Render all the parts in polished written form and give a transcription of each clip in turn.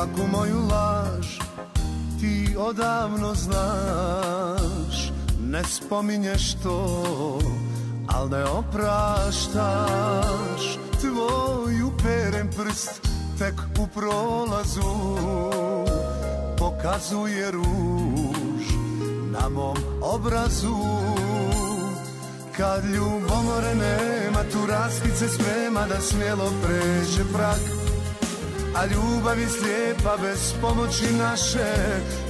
Svaku moju laž ti odavno znaš, ne spominješ to, al ne opraštaš. Tvoj uperen prst tek u prolazu pokazuje ruž na mom obrazu. Kad ljubomore nema, tu raskice sprema da smjelo pređe prag. A ljubav je slijepa, bez pomoći naše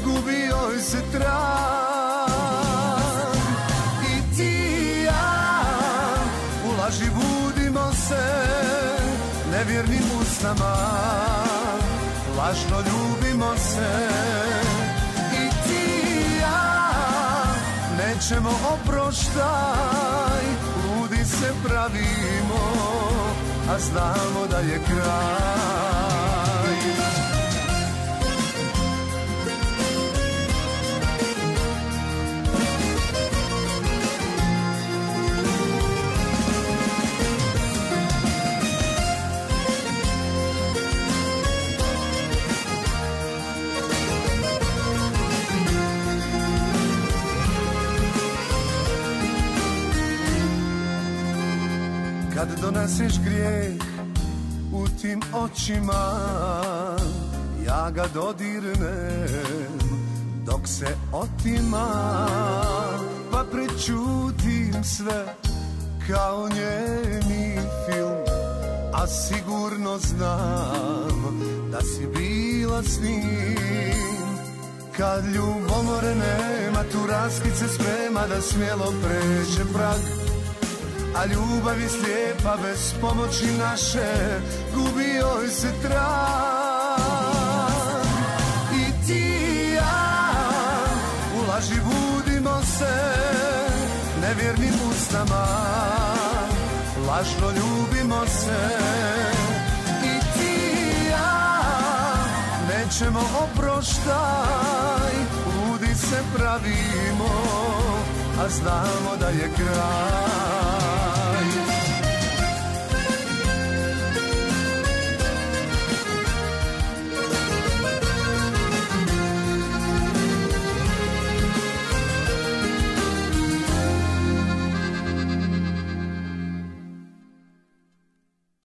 gubi joj se trag. I ti i ja u laži budimo se nevjernim usnama, lažno ljubimo se. I ti i ja nećemo oproštaj, ludi se pravimo, a znamo da je kraj. Kad doneseš grijeh u tim očima, ja ga dodirnem dok se otima, pa prečutim sve kao njeni film, a sigurno znam da si bila s njim. Kad ljubomore nema, tu raskice sprema da smjelo pređe prag. A ljubav je slijepa, bez pomoći naše gubi joj se trag. I ti i ja u laži budimo se nevjernim usnama, lažno ljubimo se. I ti i ja nećemo oproštaj, ludi se pravimo, a znamo da je kraj.